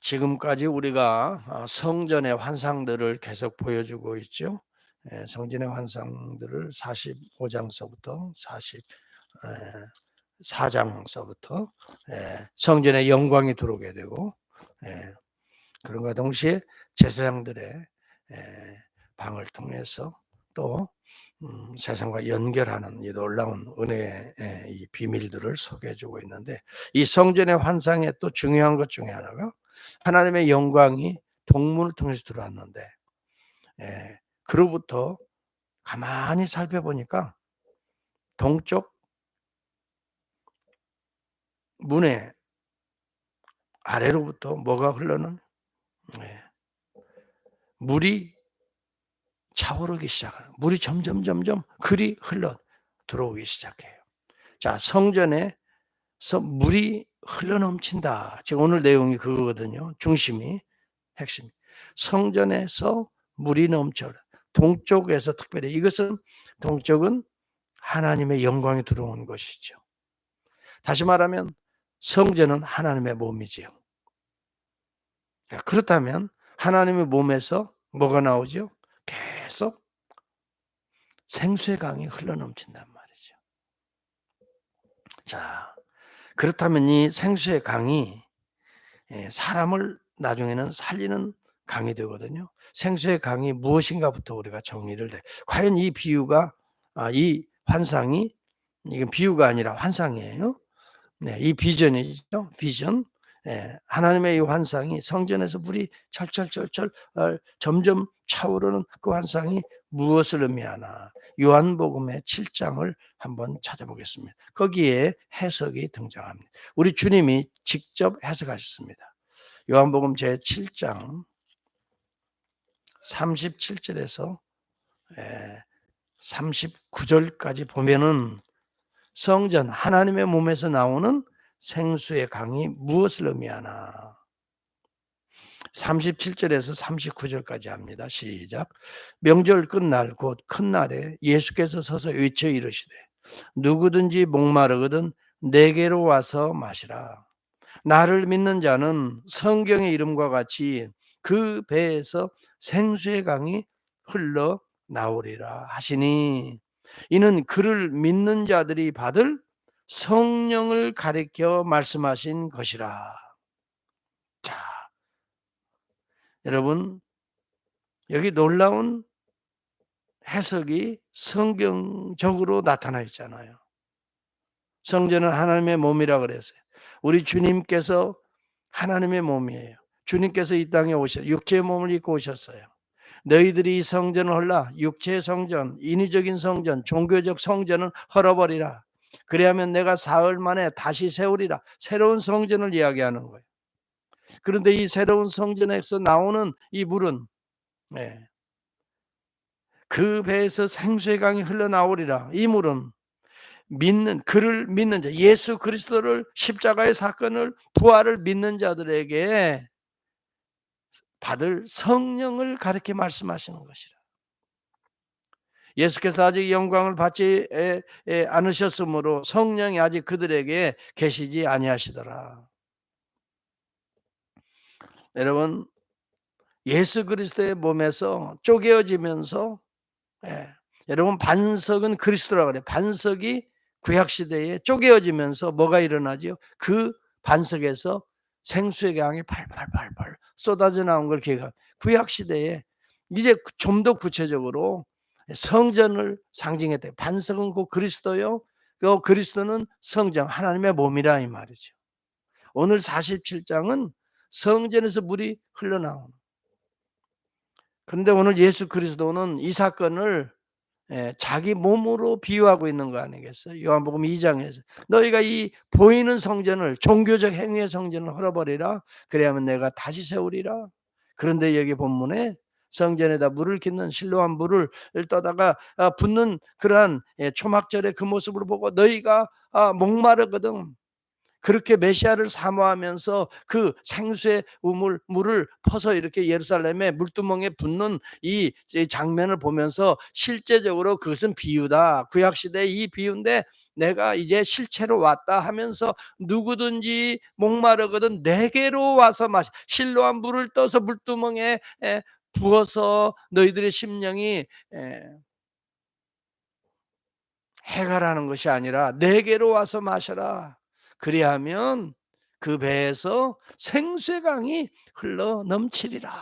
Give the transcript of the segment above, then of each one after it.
지금까지 우리가 성전의 환상들을 계속 보여주고 있죠. 성전의 환상들을 45장서부터 44장서부터 성전의 영광이 들어오게 되고, 그런가 동시에 제사장들의 방을 통해서 또 세상과 연결하는 이 놀라운 은혜의 이 비밀들을 소개해 주고 있는데, 이 성전의 환상의 또 중요한 것 중에 하나가 하나님의 영광이 동문을 통해서 들어왔는데, 그로부터 가만히 살펴보니까 동쪽 문의 아래로부터 뭐가 흘러는, 물이 차오르기 시작하는, 물이 점점 그리 흘러 들어오기 시작해요. 자, 성전에서 물이 흘러넘친다. 지금 오늘 내용이 그거거든요. 중심이, 핵심. 성전에서 물이 넘쳐 동쪽에서, 특별히 이것은 동쪽은 하나님의 영광이 들어온 것이죠. 다시 말하면 성전은 하나님의 몸이지요. 그렇다면 하나님의 몸에서 뭐가 나오죠? 계속 생수의 강이 흘러넘친단 말이죠. 자, 그렇다면 이 생수의 강이 사람을 나중에는 살리는 강이 되거든요. 생수의 강이 무엇인가부터 우리가 정의를 해. 과연 이 비유가, 이 환상이, 이건 비유가 아니라 환상이에요. 이 비전이죠. 비전. 하나님의 이 환상이, 성전에서 물이 철철철철 점점 차오르는 그 환상이 무엇을 의미하나? 요한복음의 7장을 한번 찾아보겠습니다. 거기에 해석이 등장합니다. 우리 주님이 직접 해석하셨습니다. 요한복음 제7장 37절에서 39절까지 보면은 성전, 하나님의 몸에서 나오는 생수의 강이 무엇을 의미하나? 37절에서 39절까지 합니다. 시작. 명절 끝날 곧 큰 날에 예수께서 서서 외쳐 이르시되 누구든지 목마르거든 내게로 와서 마시라. 나를 믿는 자는 성경의 이름과 같이 그 배에서 생수의 강이 흘러 나오리라 하시니, 이는 그를 믿는 자들이 받을 성령을 가리켜 말씀하신 것이라. 자, 여러분, 여기 놀라운 해석이 성경적으로 나타나 있잖아요. 성전은 하나님의 몸이라 그랬어요. 우리 주님께서 하나님의 몸이에요. 주님께서 이 땅에 오셔서 육체의 몸을 입고 오셨어요. 너희들이 이 성전을 헐라, 육체의 성전, 인위적인 성전, 종교적 성전은 헐어버리라. 그래야면 내가 사흘 만에 다시 세우리라. 새로운 성전을 이야기하는 거예요. 그런데 이 새로운 성전에서 나오는 이 물은, 그 배에서 생수의 강이 흘러나오리라. 이 물은 그를 믿는 자, 예수 그리스도를, 십자가의 사건을, 부활을 믿는 자들에게 받을 성령을 가르쳐 말씀하시는 것이라. 예수께서 아직 영광을 받지 않으셨으므로 성령이 아직 그들에게 계시지 아니하시더라. 여러분, 예수 그리스도의 몸에서 쪼개어지면서, 여러분, 반석은 그리스도라고 그래요. 반석이 구약시대에 쪼개어지면서 뭐가 일어나죠? 그 반석에서 생수의 강이 팔팔팔팔 쏟아져 나온 걸 기억합니다. 구약시대에 이제 좀 더 구체적으로 성전을 상징했대요. 반석은 그 그리스도요. 그 그리스도는 성전, 하나님의 몸이라 이 말이죠. 오늘 47장은 성전에서 물이 흘러나오는. 그런데 오늘 예수 그리스도는 이 사건을 자기 몸으로 비유하고 있는 거 아니겠어요? 요한복음 2장에서 너희가 이 보이는 성전을, 종교적 행위의 성전을 헐어버리라. 그래야면 내가 다시 세우리라. 그런데 여기 본문에 성전에다 물을 깃는 실로암 물을 떠다가 붓는 그러한 초막절의 그 모습을 보고 너희가 목마르거든. 그렇게 메시아를 사모하면서 그 생수의 물을 퍼서 이렇게 예루살렘의 물두멍에 붓는 이 장면을 보면서 실제적으로 그것은 비유다. 구약시대의 이 비유인데 내가 이제 실체로 왔다 하면서 누구든지 목마르거든 내게로 와서 마시. 실로암 물을 떠서 물두멍에 부어서 너희들의 심령이 해가라는 것이 아니라 내게로 와서 마셔라. 그리하면 그 배에서 생수의 강이 흘러 넘치리라.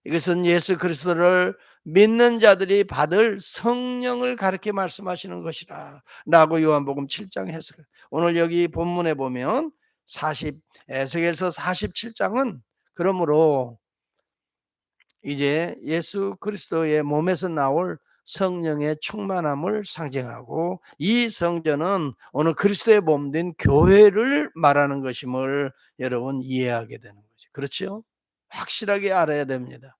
이것은 예수 그리스도를 믿는 자들이 받을 성령을 가르쳐 말씀하시는 것이라 라고 요한복음 7장 해석. 오늘 여기 본문에 보면 에스겔서 47장은 그러므로 이제 예수 그리스도의 몸에서 나올 성령의 충만함을 상징하고, 이 성전은 오늘 그리스도의 몸 된 교회를 말하는 것임을 여러분 이해하게 되는 거죠. 그렇죠? 확실하게 알아야 됩니다.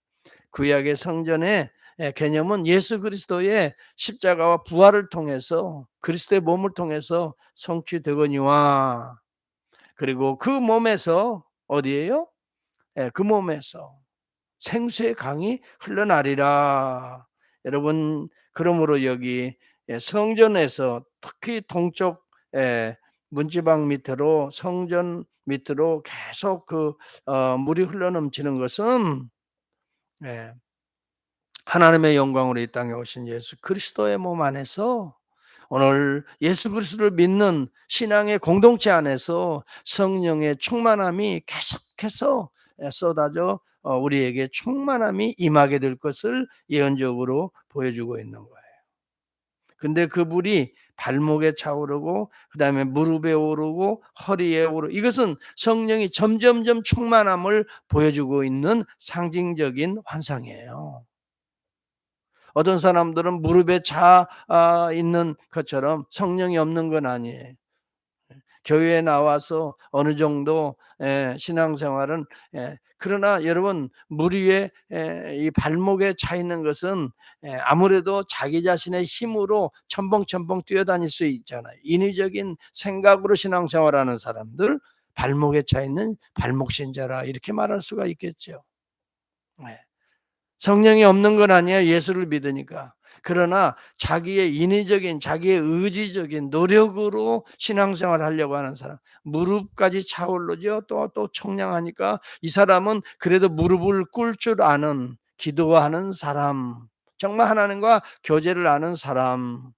구약의 성전의 개념은 예수 그리스도의 십자가와 부활을 통해서, 그리스도의 몸을 통해서 성취되거니와, 그리고 그 몸에서 어디예요? 그 몸에서 생수의 강이 흘러나리라. 여러분, 그러므로 여기 성전에서 특히 동쪽 문지방 밑으로, 성전 밑으로 계속 물이 흘러넘치는 것은 하나님의 영광으로 이 땅에 오신 예수 그리스도의 몸 안에서, 오늘 예수 그리스도를 믿는 신앙의 공동체 안에서 성령의 충만함이 계속해서 쏟아져 우리에게 충만함이 임하게 될 것을 예언적으로 보여주고 있는 거예요. 근데 그 물이 발목에 차오르고 그다음에 무릎에 오르고 허리에 오르고, 이것은 성령이 점점점 충만함을 보여주고 있는 상징적인 환상이에요. 어떤 사람들은 무릎에 차 있는 것처럼 성령이 없는 건 아니에요. 교회에 나와서 어느 정도 신앙생활은, 그러나 여러분, 물 위에 이 발목에 차 있는 것은 아무래도 자기 자신의 힘으로 첨벙첨벙 뛰어다닐 수 있잖아요. 인위적인 생각으로 신앙생활하는 사람들, 발목에 차 있는 발목신자라 이렇게 말할 수가 있겠죠. 네. 성령이 없는 건 아니에요, 예수를 믿으니까. 그러나 자기의 인위적인, 자기의 의지적인 노력으로 신앙생활을 하려고 하는 사람, 무릎까지 차오르죠. 또 청량하니까 이 사람은 그래도 무릎을 꿇을 줄 아는, 기도하는 사람, 정말 하나님과 교제를 아는 사람.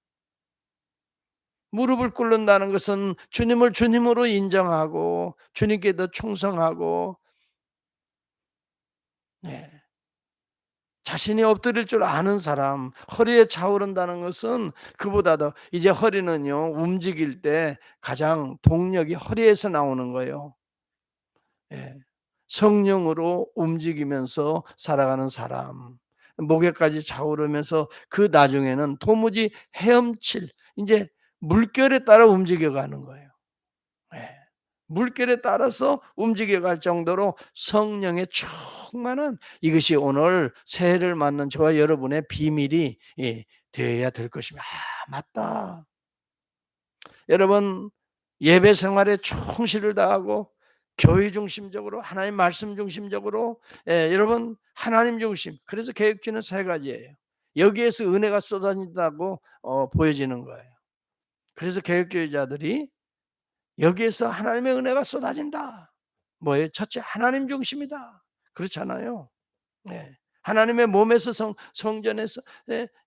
무릎을 꿇는다는 것은 주님을 주님으로 인정하고 주님께 더 충성하고, 네, 자신이 엎드릴 줄 아는 사람. 허리에 차오른다는 것은 그보다 더, 이제 허리는요, 움직일 때 가장 동력이 허리에서 나오는 거예요. 예. 성령으로 움직이면서 살아가는 사람, 목에까지 차오르면서 그 나중에는 도무지 헤엄칠, 이제 물결에 따라 움직여가는 거예요. 예. 물결에 따라서 움직여갈 정도로 성령의 충만한, 이것이 오늘 새해를 맞는 저와 여러분의 비밀이 되어야 될 것입니다. 맞다. 여러분, 예배 생활에 충실을 다하고 교회 중심적으로, 하나님 말씀 중심적으로, 여러분, 하나님 중심. 그래서 계획주는 세 가지예요. 여기에서 은혜가 쏟아진다고 보여지는 거예요. 그래서 계획주의자들이 여기에서 하나님의 은혜가 쏟아진다. 뭐예요? 첫째, 하나님 중심이다. 그렇잖아요. 네. 하나님의 몸에서 성전에서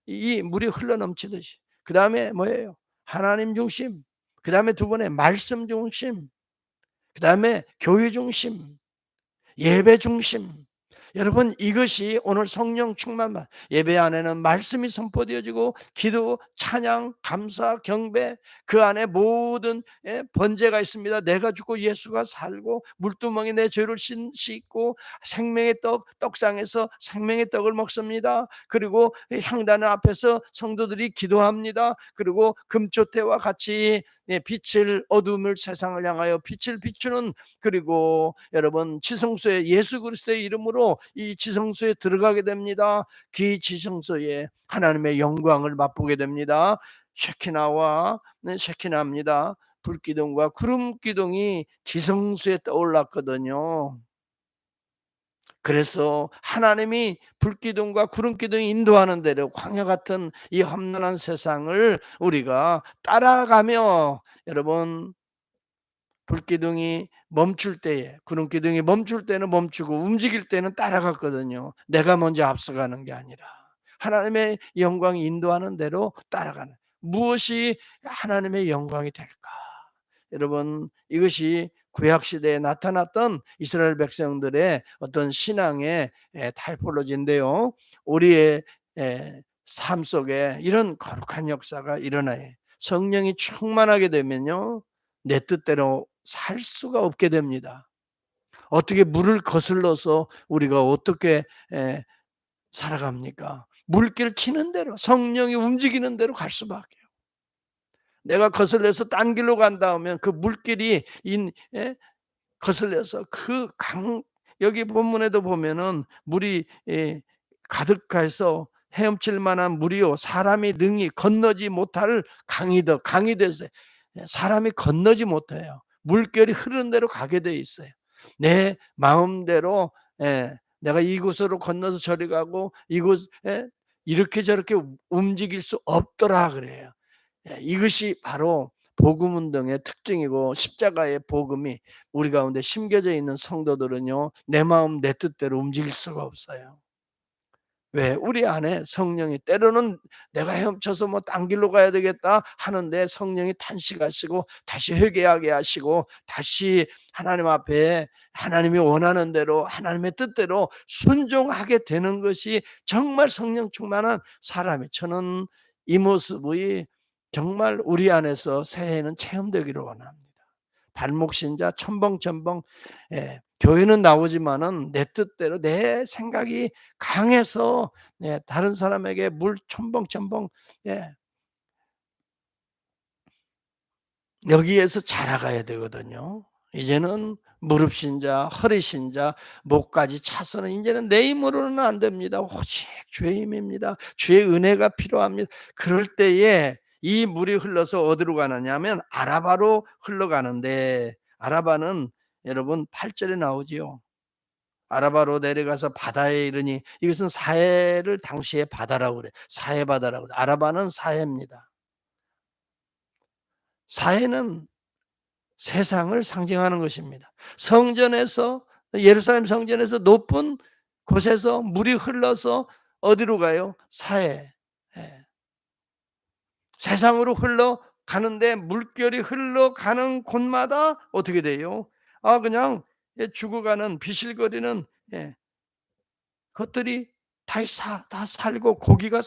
이 물이 흘러넘치듯이. 그 다음에 뭐예요? 하나님 중심. 그 다음에 두 번에 말씀 중심. 그 다음에 교회 중심. 예배 중심. 여러분, 이것이 오늘 성령 충만만, 예배 안에는 말씀이 선포되어지고 기도, 찬양, 감사, 경배, 그 안에 모든 번제가 있습니다. 내가 죽고 예수가 살고 물두멍에 내 죄를 씻고 생명의 떡상에서 생명의 떡을 먹습니다. 그리고 향단 앞에서 성도들이 기도합니다. 그리고 금초대와 같이 빛을, 어둠을, 세상을 향하여 빛을 비추는, 그리고 여러분, 지성소에 예수 그리스도의 이름으로 이 지성소에 들어가게 됩니다. 그 지성소에 하나님의 영광을 맛보게 됩니다. 셰키나와 셰키나입니다. 불기둥과 구름 기둥이 지성소에 떠올랐거든요. 그래서 하나님이 불기둥과 구름기둥이 인도하는 대로 광야 같은 이 험난한 세상을 우리가 따라가며, 여러분, 불기둥이 멈출 때에, 구름기둥이 멈출 때는 멈추고 움직일 때는 따라갔거든요. 내가 먼저 앞서가는 게 아니라 하나님의 영광이 인도하는 대로 따라가는, 무엇이 하나님의 영광이 될까? 여러분, 이것이 구약 시대에 나타났던 이스라엘 백성들의 어떤 신앙의 타이폴로지인데요. 우리의 삶 속에 이런 거룩한 역사가 일어나요. 성령이 충만하게 되면요, 내 뜻대로 살 수가 없게 됩니다. 어떻게 물을 거슬러서 우리가 어떻게 살아갑니까? 물길 치는 대로, 성령이 움직이는 대로 갈 수밖에요. 내가 거슬려서 딴 길로 간다 하면 그 물길이 거슬려서 그 강, 여기 본문에도 보면은 물이 가득해서 헤엄칠 만한 물이요, 사람이 능히 건너지 못할 강이 됐어요. 사람이 건너지 못해요. 물결이 흐르는 대로 가게 돼 있어요. 내 마음대로 내가 이곳으로 건너서 저리 가고 이곳 이렇게 저렇게 움직일 수 없더라 그래요. 이것이 바로 복음 운동의 특징이고, 십자가의 복음이 우리 가운데 심겨져 있는 성도들은요, 내 마음 내 뜻대로 움직일 수가 없어요. 왜? 우리 안에 성령이, 때로는 내가 헤엄쳐서 뭐 딴 길로 가야 되겠다 하는데 성령이 탄식하시고 다시 회개하게 하시고 다시 하나님 앞에 하나님이 원하는 대로 하나님의 뜻대로 순종하게 되는 것이 정말 성령 충만한 사람이, 저는 이 모습이 정말 우리 안에서 새해에는 체험되기를 원합니다. 발목신자 첨벙첨벙, 교회는 나오지만은 내 뜻대로 내 생각이 강해서 다른 사람에게 물 첨벙첨벙, 예, 여기에서 자라가야 되거든요. 이제는 무릎신자, 허리신자, 목까지 차서는 이제는 내 힘으로는 안 됩니다. 오직 주의 힘입니다. 주의 은혜가 필요합니다. 그럴 때에 이 물이 흘러서 어디로 가느냐 하면 아라바로 흘러가는데, 아라바는 여러분 8절에 나오지요. 아라바로 내려가서 바다에 이르니, 이것은 사해를 당시에 바다라고 그래. 사해 바다라고 그래. 아라바는 사해입니다. 사해는 세상을 상징하는 것입니다. 성전에서, 예루살렘 성전에서 높은 곳에서 물이 흘러서 어디로 가요? 사해. 예. 세상으로 흘러가는데 물결이 흘러가는 곳마다 어떻게 돼요? 그냥 죽어가는 비실거리는 것들이 다 살고 고기가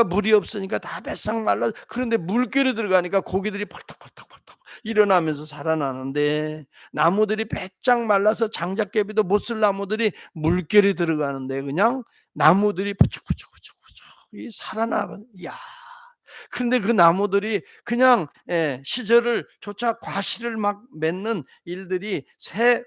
물이 없으니까 다 배싹 말라. 그런데 물결이 들어가니까 고기들이 펄떡펄떡펄떡 일어나면서 살아나는데, 나무들이 배짝 말라서 장작개비도 못 쓸 나무들이 물결이 들어가는데 그냥 나무들이 부쩍부쩍부쩍부쩍 살아나거든. 이야. 그런데 그 나무들이 그냥 시절을 쫓아 과실을 막 맺는 일들이, 새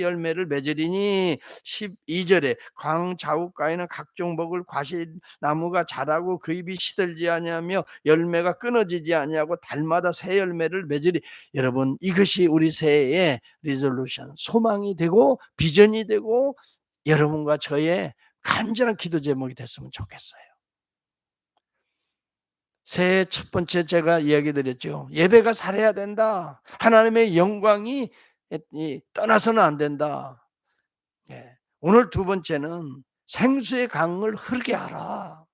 열매를 맺으리니, 12절에 광자욱가에는 각종 먹을 과실 나무가 자라고 그 잎이 시들지 아니하며 열매가 끊어지지 아니하고 달마다 새 열매를 맺으리. 여러분, 이것이 우리 새해의 리졸루션, 소망이 되고 비전이 되고 여러분과 저의 간절한 기도 제목이 됐으면 좋겠어요. 새해 첫 번째 제가 이야기 드렸죠. 예배가 살아야 된다. 하나님의 영광이 떠나서는 안 된다. 오늘 두 번째는 생수의 강을 흐르게 하라.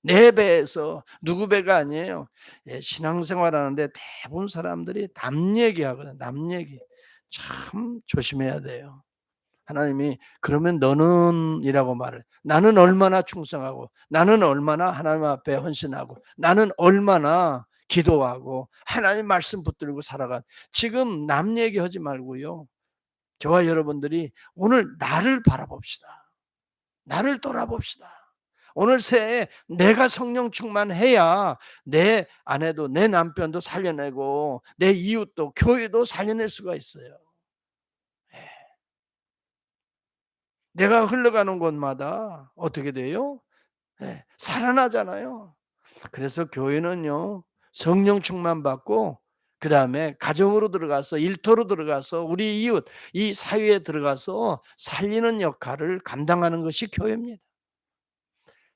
내 배에서, 누구 배가 아니에요. 신앙생활 하는데 대부분 사람들이 남 얘기하거든요. 남 얘기. 참 조심해야 돼요. 하나님이 그러면 너는 이라고 말을, 나는 얼마나 충성하고, 나는 얼마나 하나님 앞에 헌신하고, 나는 얼마나 기도하고 하나님 말씀 붙들고 살아간, 지금 남 얘기하지 말고요, 저와 여러분들이 오늘 나를 바라봅시다. 나를 돌아봅시다. 오늘 새해 내가 성령 충만해야 내 아내도 내 남편도 살려내고 내 이웃도 교회도 살려낼 수가 있어요. 내가 흘러가는 곳마다 어떻게 돼요? 살아나잖아요. 그래서 교회는요, 성령 충만 받고 그다음에 가정으로 들어가서 일터로 들어가서 우리 이웃 이 사회에 들어가서 살리는 역할을 감당하는 것이 교회입니다.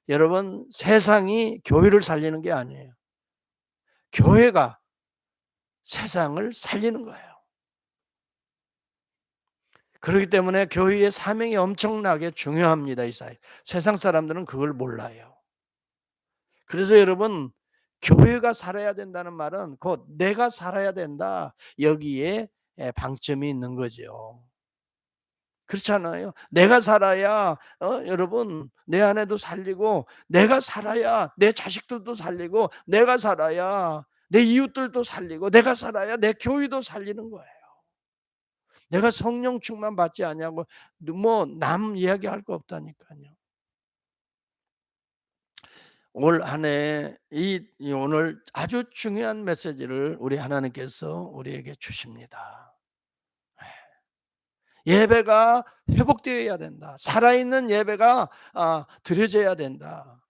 여러분 세상이 교회를 살리는 게 아니에요. 교회가 세상을 살리는 거예요. 그렇기 때문에 교회의 사명이 엄청나게 중요합니다. 이 사회. 세상 사람들은 그걸 몰라요. 그래서 여러분 교회가 살아야 된다는 말은 곧 내가 살아야 된다. 여기에 방점이 있는 거죠. 그렇잖아요. 내가 살아야 여러분 내 아내도 살리고 내가 살아야 내 자식들도 살리고 내가 살아야 내 이웃들도 살리고 내가 살아야 내 교회도 살리는 거예요. 내가 성령 충만 받지 않냐고 뭐 남 이야기할 거 없다니까요. 올 한 해 이 오늘 아주 중요한 메시지를 우리 하나님께서 우리에게 주십니다. 예배가 회복되어야 된다. 살아있는 예배가 드려져야 된다.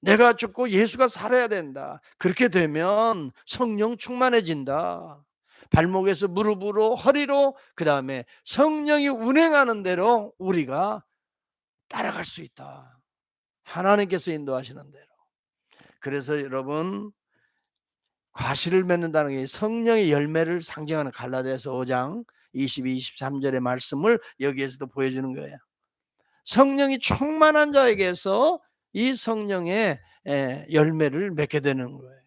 내가 죽고 예수가 살아야 된다. 그렇게 되면 성령 충만해진다. 발목에서 무릎으로 허리로 그다음에 성령이 운행하는 대로 우리가 따라갈 수 있다. 하나님께서 인도하시는 대로. 그래서 여러분 과실을 맺는다는 게 성령의 열매를 상징하는 갈라디아서 5장 22, 23절의 말씀을 여기에서도 보여주는 거예요. 성령이 충만한 자에게서 이 성령의 열매를 맺게 되는 거예요.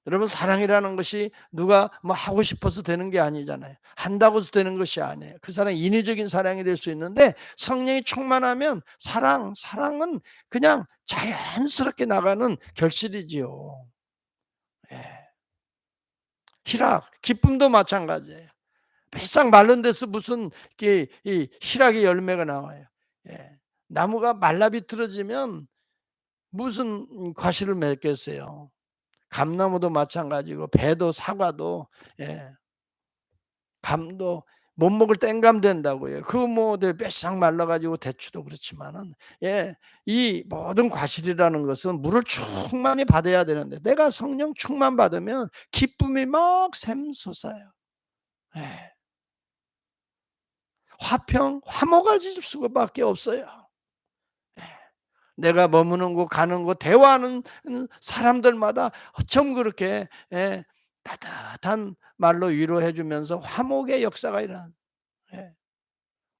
여러분 사랑이라는 것이 누가 뭐 하고 싶어서 되는 게 아니잖아요. 한다고 해서 되는 것이 아니에요. 그 사랑이 인위적인 사랑이 될 수 있는데 성령이 충만하면 사랑은 그냥 자연스럽게 나가는 결실이지요. 예. 희락, 기쁨도 마찬가지예요. 바싹 마른 데서 무슨 이 희락의 열매가 나와요. 예. 나무가 말라 비틀어지면 무슨 과실을 맺겠어요. 감나무도 마찬가지고 배도 사과도 감도 못 먹을 땡감 된다고요. 그 뭐 뺏싹 말라 가지고 대추도 그렇지만은 이 모든 과실이라는 것은 물을 충만히 받아야 되는데 내가 성령 충만 받으면 기쁨이 막 샘솟아요. 예. 화목해질 수밖에 없어요. 예. 내가 머무는 곳 가는 곳 대화하는 사람들마다 어쩜 그렇게 따뜻한 말로 위로해 주면서 화목의 역사가 일어나는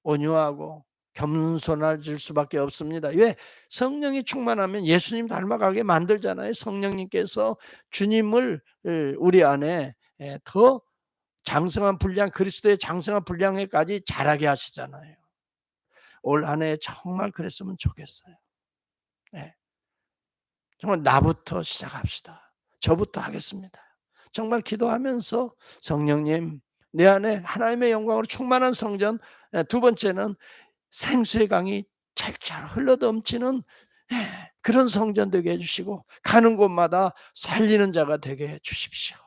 온유하고 겸손해질 수밖에 없습니다. 왜? 성령이 충만하면 예수님 닮아가게 만들잖아요. 성령님께서 주님을 우리 안에 더 장성한 분량 그리스도의 장성한 분량에까지 자라게 하시잖아요. 올 한 해 정말 그랬으면 좋겠어요. 네. 정말 나부터 시작합시다. 저부터 하겠습니다. 정말 기도하면서 성령님 내 안에 하나님의 영광으로 충만한 성전 두 번째는 생수의 강이 찰찰 흘러넘치는 그런 성전 되게 해주시고 가는 곳마다 살리는 자가 되게 해주십시오.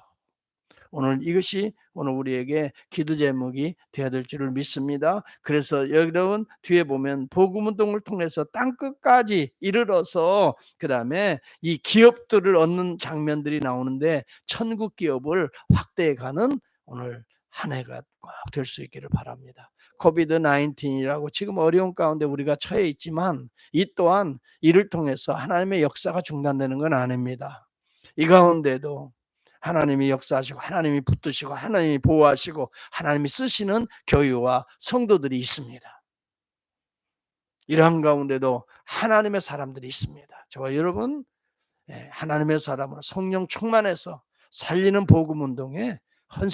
오늘 이것이 오늘 우리에게 기도 제목이 되어야 될 줄을 믿습니다. 그래서 여러분 뒤에 보면 복음운동을 통해서 땅끝까지 이르러서 그다음에 이 기업들을 얻는 장면들이 나오는데 천국 기업을 확대해가는 오늘 한 해가 꼭 될 수 있기를 바랍니다. 코비드 19이라고 지금 어려운 가운데 우리가 처해 있지만 이 또한 이를 통해서 하나님의 역사가 중단되는 건 아닙니다. 이 가운데도 하나님이 역사하시고 하나님이 붙드시고 하나님이 보호하시고 하나님이 쓰시는 교회와 성도들이 있습니다. 이러한 가운데도 하나님의 사람들이 있습니다. 저와 여러분 하나님의 사람으로 성령 충만해서 살리는 복음 운동에 헌신